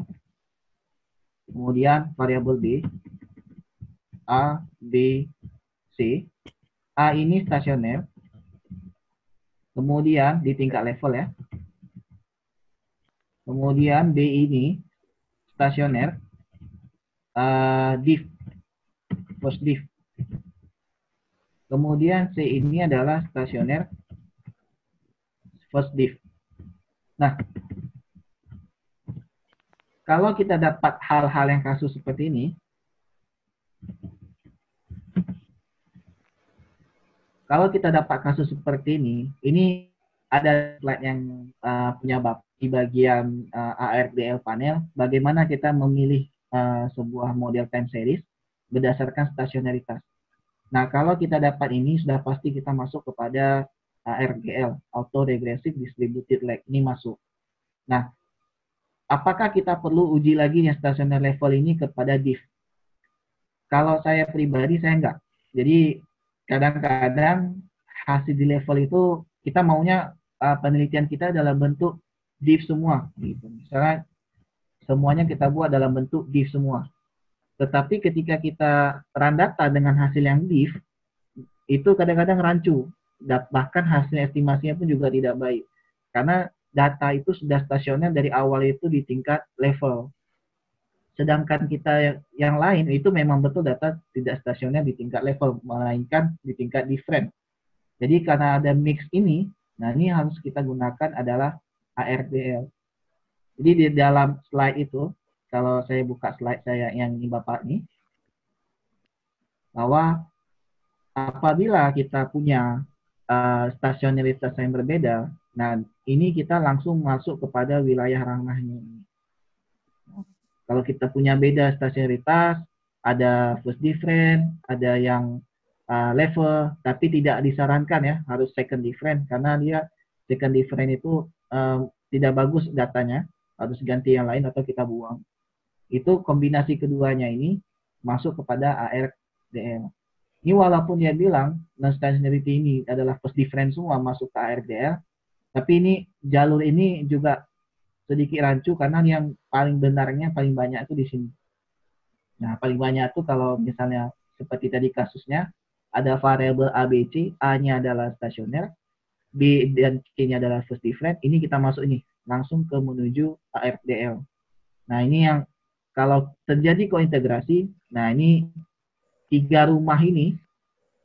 [SPEAKER 2] kemudian variabel B, A, B, C. A ini stasioner, kemudian di tingkat level ya. Kemudian B ini stasioner, diff, post diff. Kemudian C ini adalah stasioner, first diff. Nah, kalau kita dapat hal-hal yang kasus seperti ini, ini ada slide yang punya bab di bagian ARDL panel, bagaimana kita memilih sebuah model time series berdasarkan stasionaritas. Nah, kalau kita dapat ini, sudah pasti kita masuk kepada ARGL, Auto Regressive Distributed Lag, ini masuk. Nah, apakah kita perlu uji lagi yang stasioner level ini kepada diff? Kalau saya pribadi, saya enggak. Jadi, kadang-kadang hasil di level itu kita maunya penelitian kita dalam bentuk div semua. Gitu. Misalnya semuanya kita buat dalam bentuk div semua. Tetapi ketika kita run data dengan hasil yang div, itu kadang-kadang rancu. Bahkan hasil estimasinya pun juga tidak baik. Karena data itu sudah stasioner dari awal itu di tingkat level. Sedangkan kita yang lain itu memang betul data tidak stasioner di tingkat level, melainkan di tingkat different. Jadi karena ada mix ini, nah ini harus kita gunakan adalah ARDL. Jadi di dalam slide itu, kalau saya buka slide saya yang ini Bapak ini, bahwa apabila kita punya stasioneritas yang berbeda, nah ini kita langsung masuk kepada wilayah ranahnya. Kalau kita punya beda stasioneritas, ada first different, ada yang level, tapi tidak disarankan ya, harus second different, karena dia second different itu tidak bagus datanya, harus ganti yang lain atau kita buang. Itu kombinasi keduanya ini masuk kepada ARDL. Ini walaupun dia bilang non-stationarity ini adalah first different semua masuk ke ARDL, tapi ini jalur ini juga sedikit rancu karena yang paling benarnya paling banyak itu di sini. Nah, paling banyak itu kalau misalnya seperti tadi kasusnya ada variabel ABC, A-nya adalah stasioner, B dan C-nya adalah first different, ini kita masuk ini langsung ke menuju ARDL. Nah, ini yang kalau terjadi kointegrasi, nah ini 3 rumah ini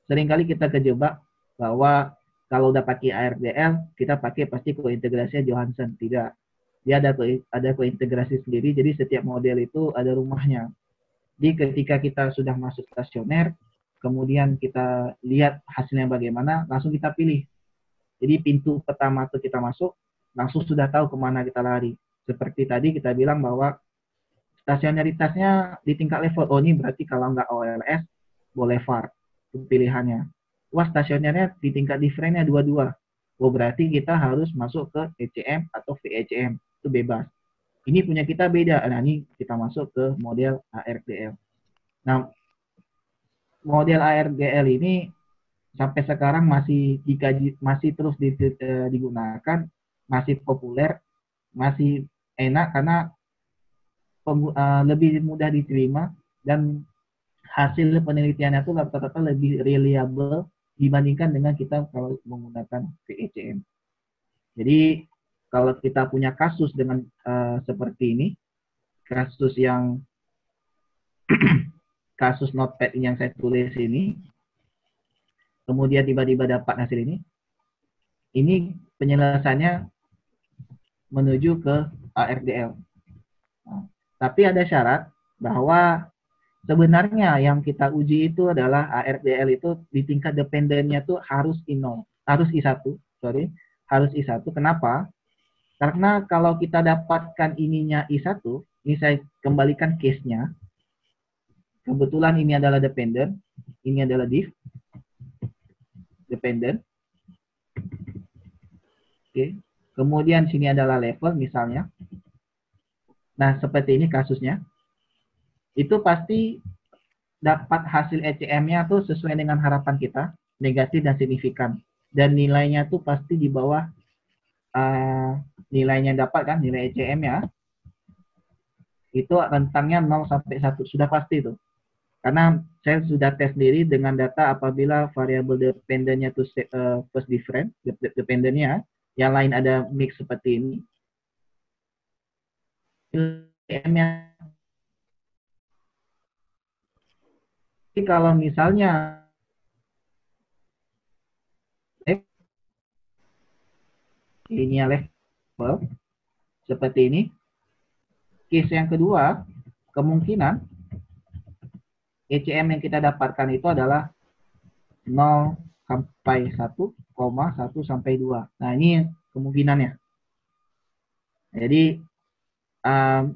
[SPEAKER 2] seringkali kita kejebak bahwa kalau udah pakai ARDL, kita pakai pasti kointegrasinya Johansson. Tidak. Dia ada kointegrasi sendiri, jadi setiap model itu ada rumahnya. Jadi ketika kita sudah masuk stasioner, kemudian kita lihat hasilnya bagaimana, langsung kita pilih. Jadi pintu pertama itu kita masuk, langsung sudah tahu kemana kita lari. Seperti tadi kita bilang bahwa stasioneritasnya di tingkat level. Oh ini berarti kalau nggak OLS, boleh VAR. Itu pilihannya. Wah stasionernya di tingkat differentnya dua-dua. Oh berarti kita harus masuk ke ECM atau VECM. Itu bebas. Ini punya kita beda. Nah ini kita masuk ke model ARDL. Nah model ARDL ini sampai sekarang masih dikaji, masih terus digunakan, masih populer, masih enak karena lebih mudah diterima dan hasil penelitiannya itu rata-rata lebih reliable dibandingkan dengan kita kalau menggunakan VECM. Jadi kalau kita punya kasus dengan seperti ini, kasus yang kasus notepad yang saya tulis ini, kemudian tiba-tiba dapat hasil ini penyelesaiannya menuju ke ARDL. Nah, tapi ada syarat bahwa sebenarnya yang kita uji itu adalah ARDL itu di tingkat dependennya tuh harus I0, harus I1, harus I1. Kenapa? Karena kalau kita dapatkan ininya I1, ini saya kembalikan case-nya. Kebetulan ini adalah dependent, ini adalah div, dependent. Oke. Kemudian sini adalah level misalnya. Nah, seperti ini kasusnya. Itu pasti dapat hasil ECM-nya tuh sesuai dengan harapan kita, negatif dan signifikan. Dan nilainya tuh pasti di bawah nilainya dapat kan, nilai ECM-nya. Itu rentangnya 0 sampai 1, sudah pasti tuh. Karena saya sudah tes sendiri dengan data apabila variabel dependennya tuh first different, dependennya, yang lain ada mix seperti ini. ECM-nya kalau misalnya ini level seperti ini, case yang kedua kemungkinan ECM yang kita dapatkan itu adalah 0 sampai 1, 1 sampai 2. Nah ini kemungkinannya. Jadi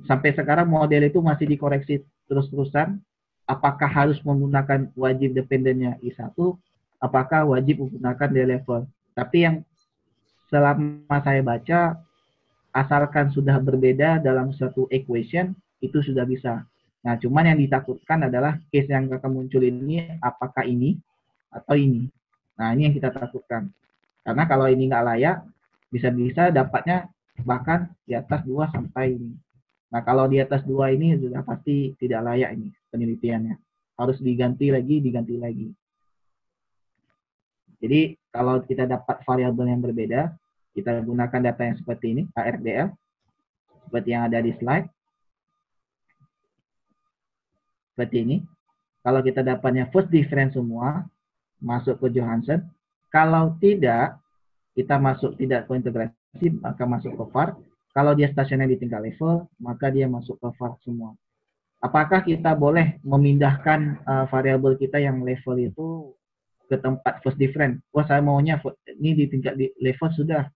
[SPEAKER 2] sampai sekarang model itu masih dikoreksi terus-terusan. Apakah harus menggunakan wajib dependennya I1, apakah wajib menggunakan D level. Tapi yang selama saya baca, asalkan sudah berbeda dalam suatu equation, itu sudah bisa. Nah, cuman yang ditakutkan adalah case yang akan muncul ini, apakah ini atau ini. Nah, ini yang kita takutkan. Karena kalau ini nggak layak, bisa-bisa dapatnya bahkan di atas 2 sampai ini. Nah, kalau di atas 2 ini sudah pasti tidak layak ini penelitiannya. Harus diganti lagi, diganti lagi. Jadi, kalau kita dapat variabel yang berbeda, kita gunakan data yang seperti ini, ARDL, seperti yang ada di slide. Seperti ini. Kalau kita dapatnya first difference semua, masuk ke Johansson. Kalau tidak, kita masuk tidak ke integrasi, maka masuk ke VAR. Kalau dia stasioner di tingkat level, maka dia masuk ke VAR semua. Apakah kita boleh memindahkan variabel kita yang level itu ke tempat first difference? Wah, saya maunya ini di tingkat di level sudah.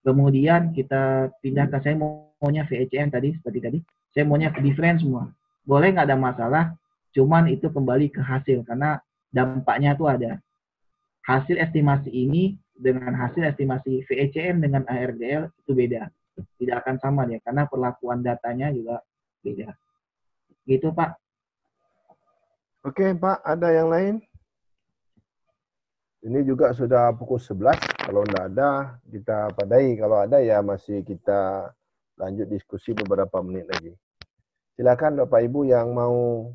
[SPEAKER 2] Kemudian kita pindahkan, saya maunya VHM tadi, seperti tadi. Saya maunya difference semua. Boleh, nggak ada masalah. Cuman itu kembali ke hasil, karena dampaknya itu ada. Hasil estimasi ini dengan hasil estimasi VHM dengan ARDL itu beda. Tidak akan sama dia, karena perlakuan datanya juga beda. Gitu, Pak.
[SPEAKER 1] Oke, Pak, ada yang lain? Ini juga sudah pukul 11. Kalau tidak ada, kita padai. Kalau ada, ya masih kita lanjut diskusi beberapa menit lagi. Silakan Bapak Ibu yang mau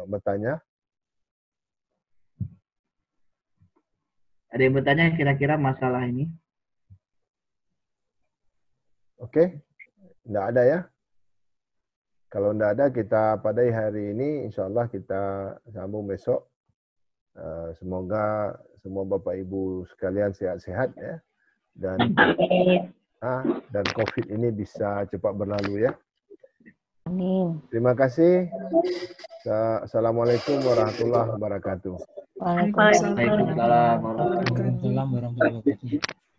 [SPEAKER 1] bertanya.
[SPEAKER 2] Ada yang bertanya kira-kira masalah ini?
[SPEAKER 1] Oke, tidak ada ya. Kalau tidak ada, kita padai hari ini. Insya Allah kita sambung besok. Semoga semua Bapak Ibu sekalian sehat-sehat ya. Dan COVID ini bisa cepat berlalu ya.
[SPEAKER 4] Amin.
[SPEAKER 1] Terima kasih. Assalamualaikum warahmatullahi wabarakatuh.
[SPEAKER 4] Waalaikumsalam.
[SPEAKER 2] Waalaikumsalam warahmatullahi wabarakatuh.
[SPEAKER 3] Waalaikumsalam warahmatullahi wabarakatuh.